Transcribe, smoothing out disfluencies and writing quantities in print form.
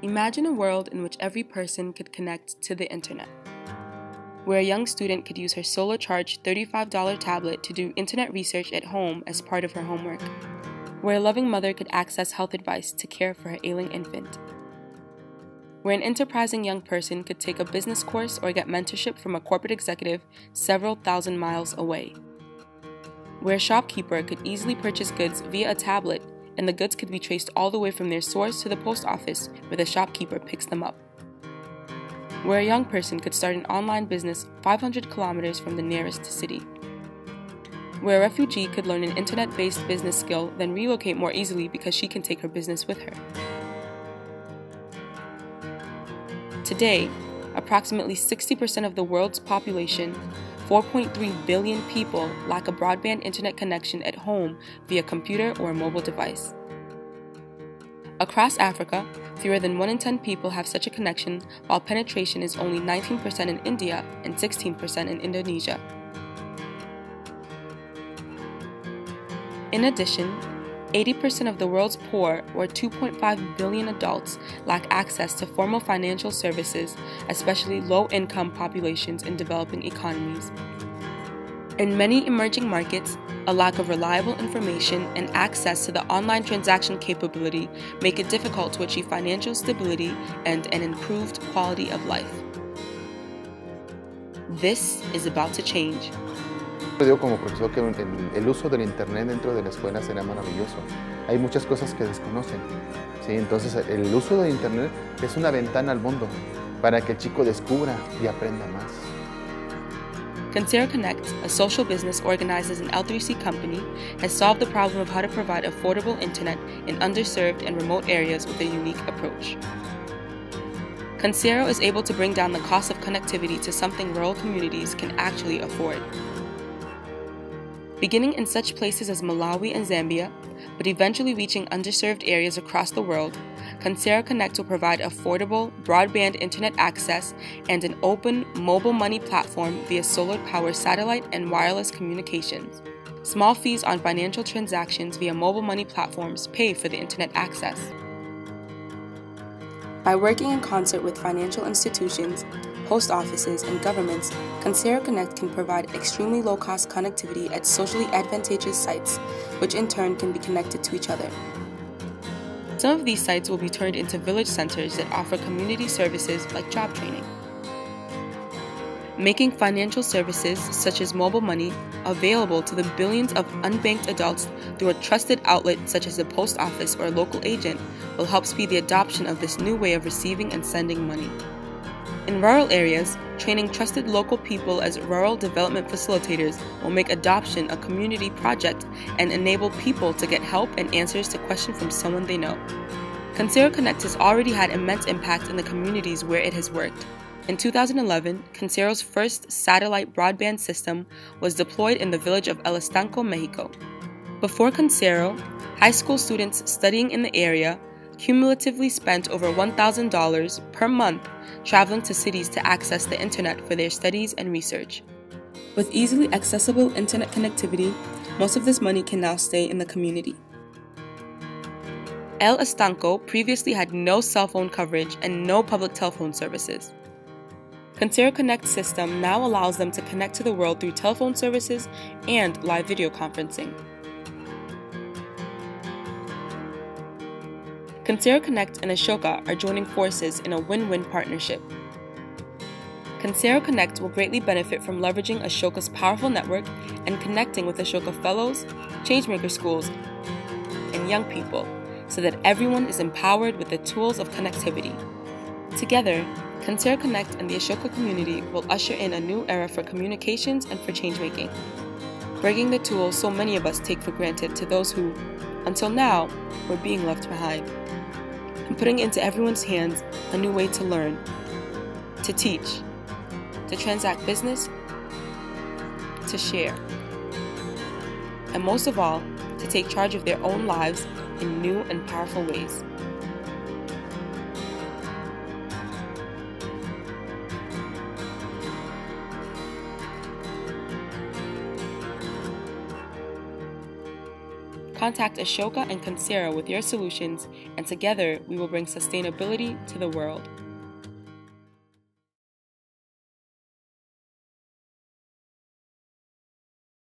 Imagine a world in which every person could connect to the internet, where a young student could use her solar-charged $35 tablet to do internet research at home as part of her homework, where a loving mother could access health advice to care for her ailing infant, where an enterprising young person could take a business course or get mentorship from a corporate executive several thousand miles away, where a shopkeeper could easily purchase goods via a tablet and the goods could be traced all the way from their source to the post office where the shopkeeper picks them up, where a young person could start an online business 500 kilometers from the nearest city, where a refugee could learn an internet-based business skill, then relocate more easily because she can take her business with her. Today, approximately 60% of the world's population, 4.3 billion people, lack a broadband internet connection at home via computer or a mobile device. Across Africa, fewer than 1 in 10 people have such a connection, while penetration is only 19% in India and 16% in Indonesia. In addition, 80% of the world's poor, or 2.5 billion adults, lack access to formal financial services, especially low-income populations in developing economies. In many emerging markets, a lack of reliable information and access to the online transaction capability make it difficult to achieve financial stability and an improved quality of life. This is about to change. Yo digo como profesor que el uso del internet dentro de la escuela será maravilloso. Hay muchas cosas que desconocen, ¿sí? Entonces el uso del internet es una ventana al mundo para que el chico descubra y aprenda más. ConceroConnect, a social business organized as an L3C company, has solved the problem of how to provide affordable internet in underserved and remote areas with a unique approach. Concero is able to bring down the cost of connectivity to something rural communities can actually afford. Beginning in such places as Malawi and Zambia, but eventually reaching underserved areas across the world, ConceroConnect will provide affordable broadband internet access and an open mobile money platform via solar-powered satellite and wireless communications. Small fees on financial transactions via mobile money platforms pay for the internet access. By working in concert with financial institutions, post offices, and governments, ConceroConnect can provide extremely low-cost connectivity at socially advantageous sites, which in turn can be connected to each other. Some of these sites will be turned into village centers that offer community services like job training, making financial services such as mobile money available to the billions of unbanked adults through a trusted outlet such as the post office or a local agent will help speed the adoption of this new way of receiving and sending money. In rural areas, training trusted local people as rural development facilitators will make adoption a community project and enable people to get help and answers to questions from someone they know. ConceroConnect has already had immense impact in the communities where it has worked. In 2011, Concero's first satellite broadband system was deployed in the village of El Estanco, Mexico. Before Concero, high school students studying in the area cumulatively spent over $1,000 per month traveling to cities to access the internet for their studies and research. With easily accessible internet connectivity, most of this money can now stay in the community. El Estanco previously had no cell phone coverage and no public telephone services. ConceroConnect system now allows them to connect to the world through telephone services and live video conferencing. ConceroConnect and Ashoka are joining forces in a win-win partnership. ConceroConnect will greatly benefit from leveraging Ashoka's powerful network and connecting with Ashoka fellows, changemaker schools, and young people so that everyone is empowered with the tools of connectivity. Together, ConceroConnect and the Ashoka community will usher in a new era for communications and for changemaking, bringing the tools so many of us take for granted to those who, until now, were being left behind, and putting into everyone's hands a new way to learn, to teach, to transact business, to share, and most of all, to take charge of their own lives in new and powerful ways. Contact Ashoka and Concero with your solutions, and together we will bring sustainability to the world.